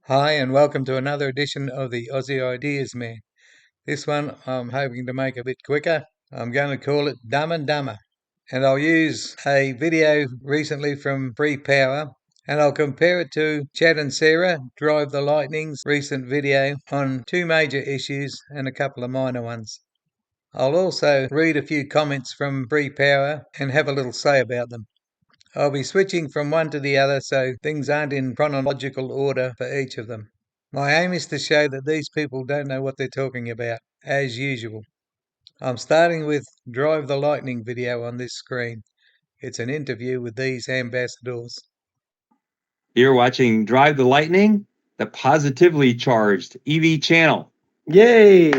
Hi, and welcome to another edition of the Aussie Ideas Man. This one I'm hoping to make a bit quicker. I'm going to call it Dumb and Dumber. And I'll use a video recently from Free Power and I'll compare it to Chad and Sarah Drive the Lightning's recent video on two major issues and a couple of minor ones. I'll also read a few comments from Free Power and have a little say about them. I'll be switching from one to the other so things aren't in chronological order for each of them. My aim is to show that these people don't know what they're talking about, as usual. I'm starting with Drive the Lightning video on this screen. It's an interview with these ambassadors. You're watching Drive the Lightning, the positively charged EV channel. Yay!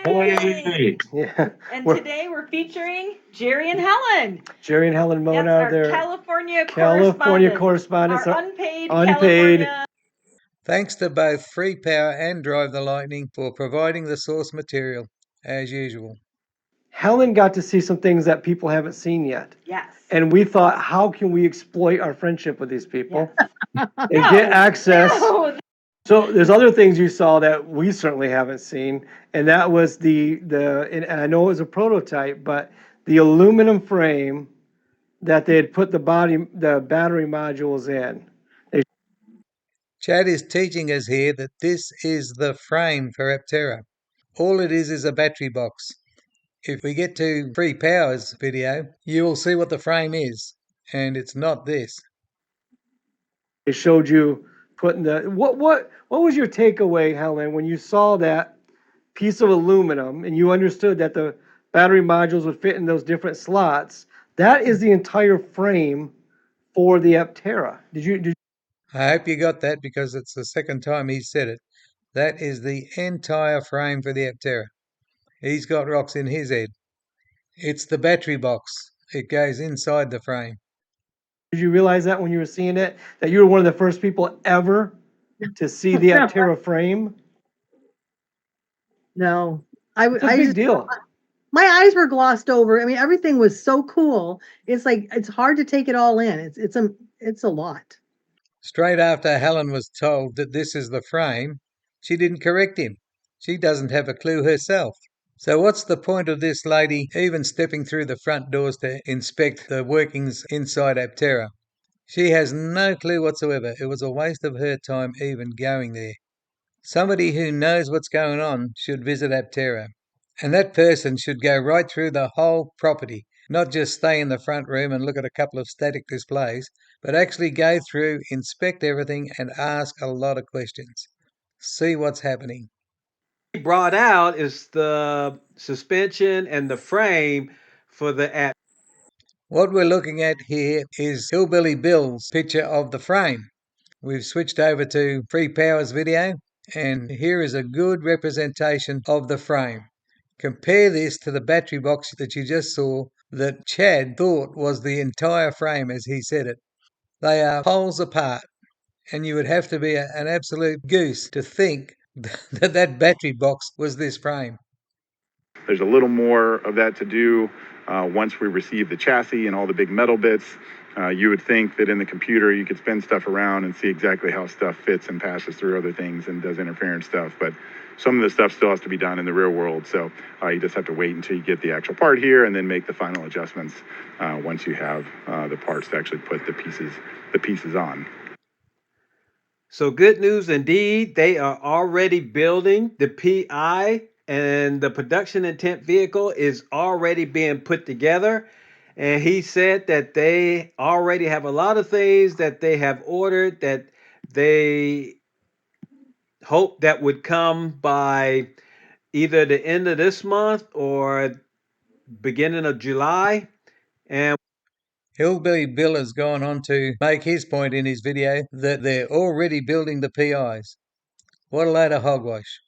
Hey! Yeah. And today we're featuring Jerry and Helen. Jerry and Helen Yes, Mona, our their California correspondents, our unpaid unpaid. Thanks to both Free Power and Drive the Lightning for providing the source material, as usual. Helen got to see some things that people haven't seen yet. Yes. And we thought, how can we exploit our friendship with these people Yes. and get access? No. So there's other things you saw that we certainly haven't seen, and that was and I know it was a prototype, but the aluminum frame that they had put the battery modules in. Chad is teaching us here that this is the frame for APTERA. All it is a battery box. If we get to Free Power's video, you will see what the frame is, and it's not this. They showed you putting what was your takeaway, Helen, when you saw that piece of aluminum and you understood that the battery modules would fit in those different slots? That is the entire frame for the APTERA. I hope you got that because it's the second time he said it. That is the entire frame for the APTERA. He's got rocks in his head. It's the battery box. It goes inside the frame. Did you realize that when you were seeing it, that you were one of the first people ever to see the APTERA frame? No, It's a big deal. My eyes were glossed over. I mean, everything was so cool. It's like it's hard to take it all in. It's a lot. Straight after Helen was told that this is the frame, she didn't correct him. She doesn't have a clue herself. So what's the point of this lady even stepping through the front doors to inspect the workings inside APTERA? She has no clue whatsoever. It was a waste of her time even going there. Somebody who knows what's going on should visit APTERA. And that person should go right through the whole property, not just stay in the front room and look at a couple of static displays, but actually go through, inspect everything, and ask a lot of questions. See what's happening. Brought out is the suspension and the frame for the app. What we're looking at here is Hillbilly Bill's picture of the frame. We've switched over to Free Power's video, and here is a good representation of the frame. Compare this to the battery box that you just saw that Chad thought was the entire frame as he said it. They are poles apart, and you would have to be an absolute goose to think that that battery box was this frame. There's a little more of that to do once we receive the chassis and all the big metal bits. You would think that in the computer you could spin stuff around and see exactly how stuff fits and passes through other things and does interference stuff, but some of the stuff still has to be done in the real world, so you just have to wait until you get the actual part here and then make the final adjustments once you have the parts to actually put the pieces on. So good news indeed. They are already building the PI, and the production intent vehicle is already being put together. And he said that they already have a lot of things that they have ordered that they hope that would come by either the end of this month or beginning of July. And Hillbilly Bill has gone on to make his point in his video that they're already building the PIs. What a load of hogwash.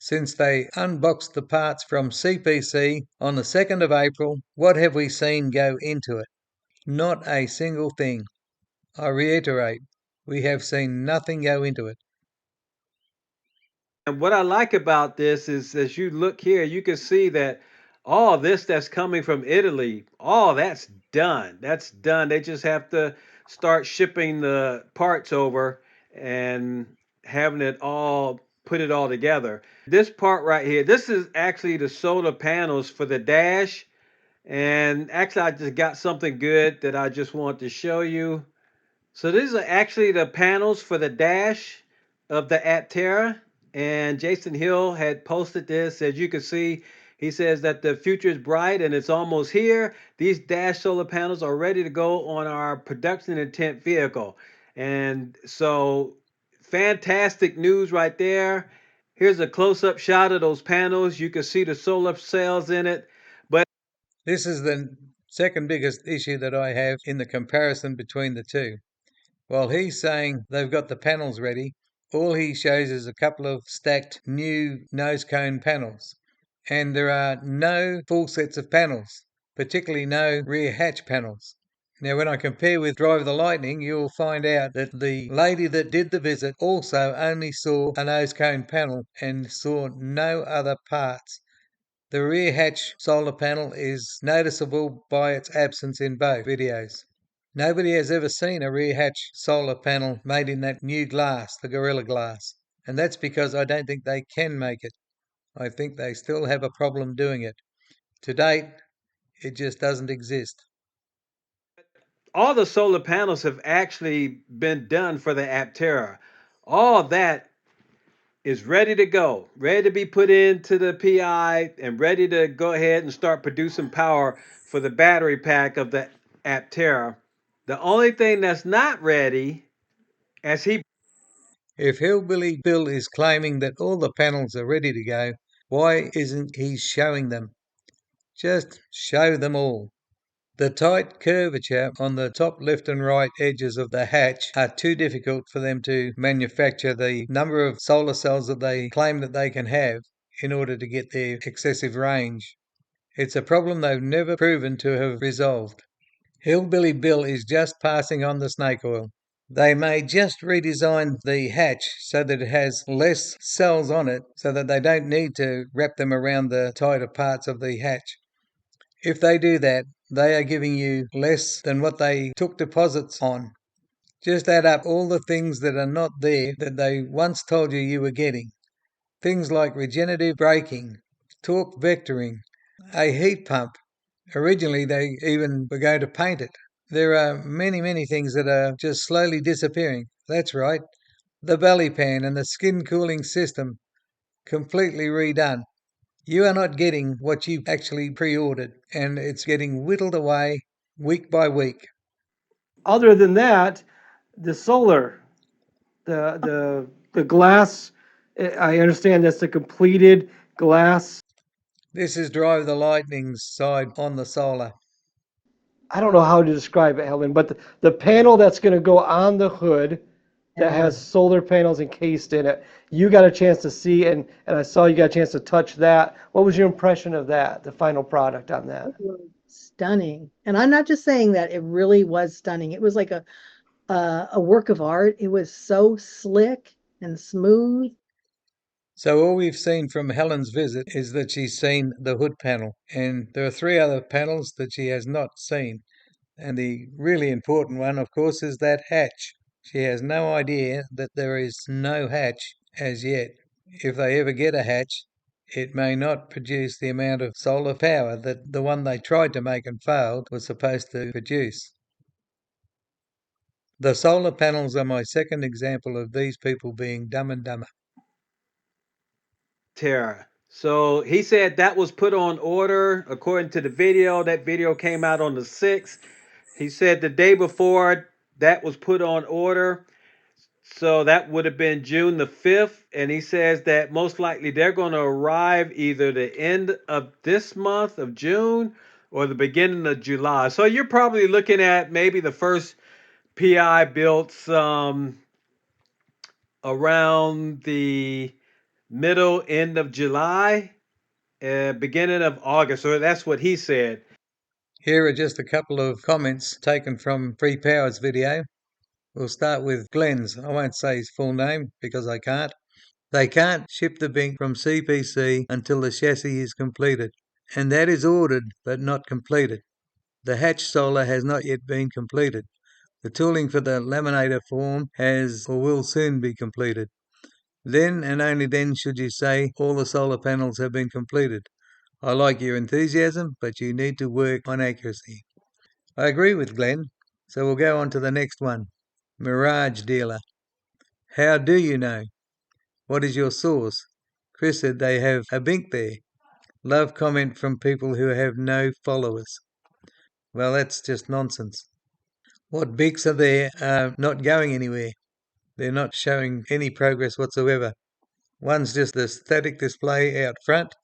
Since they unboxed the parts from CPC on the 2nd of April, what have we seen go into it? Not a single thing. I reiterate, we have seen nothing go into it. And what I like about this is as you look here, you can see that all this that's coming from Italy, all that's done. That's done. They just have to start shipping the parts over and having it all put it all together. This part right here, this is actually the solar panels for the dash. And actually, I just got something good that I just want to show you. So these are actually the panels for the dash of the APTERA. And Jason Hill had posted this. As you can see, he says that the future is bright and it's almost here. These dash solar panels are ready to go on our production intent vehicle. And so fantastic news right there. Here's a close-up shot of those panels. You can see the solar cells in it. But This is the second biggest issue that I have in the comparison between the two. While he's saying they've got the panels ready, all he shows is a couple of stacked new nose cone panels. And there are no full sets of panels, particularly no rear hatch panels. Now, when I compare with Drive the Lightning, you'll find out that the lady that did the visit also only saw a nose cone panel and saw no other parts. The rear hatch solar panel is noticeable by its absence in both videos. Nobody has ever seen a rear hatch solar panel made in that new glass, the Gorilla Glass, and that's because I don't think they can make it. I think they still have a problem doing it. To date, it just doesn't exist. all the solar panels have actually been done for the APTERA. All that is ready to go, ready to be put into the PI and ready to go ahead and start producing power for the battery pack of the APTERA. The only thing that's not ready, as he If Hillbilly Bill is claiming that all the panels are ready to go, why isn't he showing them? Just show them all. The tight curvature on the top left and right edges of the hatch are too difficult for them to manufacture the number of solar cells that they claim that they can have in order to get their excessive range. It's a problem they've never proven to have resolved. Hillbilly Bill is just passing on the snake oil. They may just redesign the hatch so that it has less cells on it so that they don't need to wrap them around the tighter parts of the hatch. If they do that, they are giving you less than what they took deposits on. Just add up all the things that are not there that they once told you you were getting. Things like regenerative braking, torque vectoring, a heat pump. Originally, they even were going to paint it. There are many, many things that are just slowly disappearing. That's right. The belly pan and the skin cooling system completely redone. You are not getting what you actually pre-ordered, and it's getting whittled away week by week. Other than that, the solar, the glass, I understand that's the completed glass. This is Drive the Lightning's side on the solar. I don't know how to describe it, Helen, but the panel that's going to go on the hood that has solar panels encased in it, you got a chance to see, and I saw you got a chance to touch that. What was your impression of that, the final product on that? Stunning. And I'm not just saying that, it really was stunning. It was like a work of art. It was so slick and smooth. So all we've seen from Helen's visit is that she's seen the hood panel, and there are three other panels that she has not seen. And the really important one, of course, is that hatch. She has no idea that there is no hatch as yet. If they ever get a hatch, it may not produce the amount of solar power that the one they tried to make and failed was supposed to produce. The solar panels are my second example of these people being dumb and dumber. Terra. So he said that was put on order according to the video. That video came out on the 6th. He said the day before that was put on order. So that would have been June the 5th. And he says that most likely they're going to arrive either the end of this month of June or the beginning of July. So you're probably looking at maybe the first PI built around the middle end of July, beginning of August. So that's what he said. Here are just a couple of comments taken from Free Power's video. We'll start with Glenn's. I won't say his full name because I can't. They can't ship the Bink from CPC until the chassis is completed, and that is ordered but not completed. The hatch solar has not yet been completed. The tooling for the laminator form has or will soon be completed. Then and only then should you say all the solar panels have been completed. I like your enthusiasm, but you need to work on accuracy. I agree with Glenn, so we'll go on to the next one. Mirage dealer. How do you know? What is your source? Chris said they have a bink there. Love comment from people who have no followers. Well, that's just nonsense. What binks are there are not going anywhere. They're not showing any progress whatsoever. One's just a static display out front.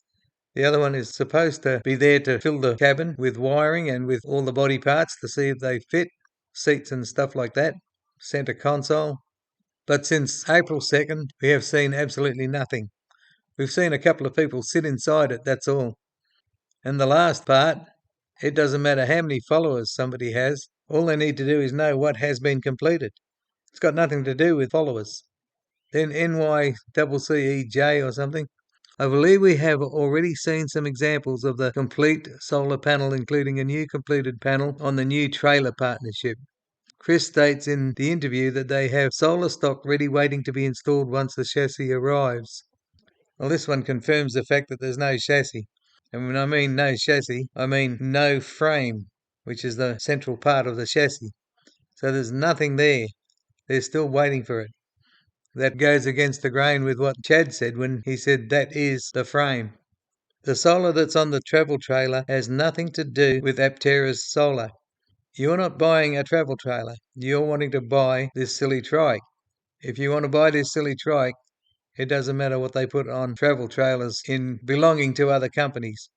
The other one is supposed to be there to fill the cabin with wiring and with all the body parts to see if they fit, seats and stuff like that, centre console. But since April 2nd, we have seen absolutely nothing. We've seen a couple of people sit inside it, that's all. And the last part, it doesn't matter how many followers somebody has, all they need to do is know what has been completed. It's got nothing to do with followers. Then NYCCEJ or something. I believe we have already seen some examples of the complete solar panel, including a new completed panel on the new trailer partnership. Chris states in the interview that they have solar stock ready waiting to be installed once the chassis arrives. Well, this one confirms the fact that there's no chassis. And when I mean no chassis, I mean no frame, which is the central part of the chassis. So there's nothing there. They're still waiting for it. That goes against the grain with what Chad said when he said that is the frame. The solar that's on the travel trailer has nothing to do with APTERA's solar. You're not buying a travel trailer. You're wanting to buy this silly trike. If you want to buy this silly trike, it doesn't matter what they put on travel trailers in belonging to other companies.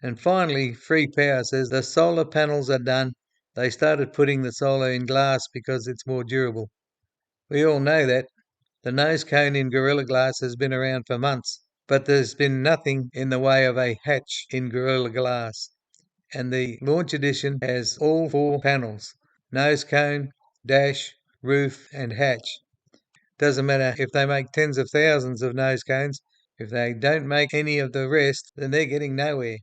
And finally, Free Power says the solar panels are done. They started putting the solar in glass because it's more durable. We all know that. The nose cone in Gorilla Glass has been around for months, but there's been nothing in the way of a hatch in Gorilla Glass. And the launch edition has all 4 panels: nose cone, dash, roof, and hatch. Doesn't matter if they make tens of thousands of nose cones, if they don't make any of the rest, then they're getting nowhere.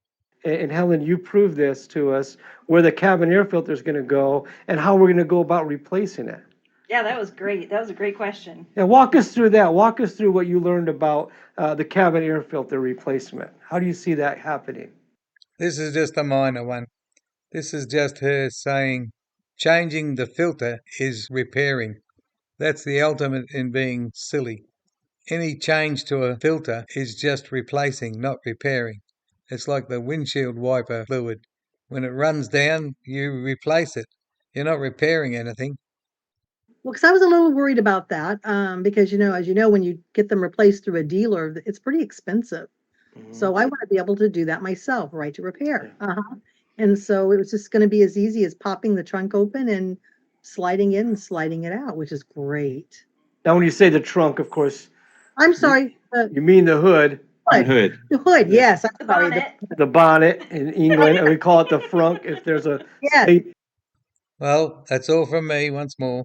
And Helen, you proved this to us, where the cabin air filter is going to go and how we're going to go about replacing it. Yeah, that was great. That was a great question. Yeah, walk us through that. Walk us through what you learned about the cabin air filter replacement. How do you see that happening? This is just a minor one. This is just her saying changing the filter is repairing. That's the ultimate in being silly. Any change to a filter is just replacing, not repairing. It's like the windshield wiper fluid. When it runs down, you replace it. You're not repairing anything. Well, because I was a little worried about that, because as you know, when you get them replaced through a dealer, it's pretty expensive. So I want to be able to do that myself, right to repair. And so it was just going to be as easy as popping the trunk open and sliding in and sliding it out, which is great. Now, when you say the trunk, of course, I'm sorry, you mean the hood. Hood. the hood. Yes, I'm The sorry. bonnet. The bonnet in England, and we call it the frunk if there's a Yes. Well, that's all from me once more.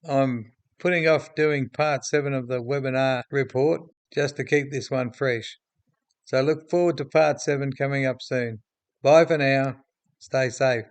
I'm putting off doing part 7 of the webinar report just to keep this one fresh. So look forward to part 7 coming up soon. Bye for now. Stay safe.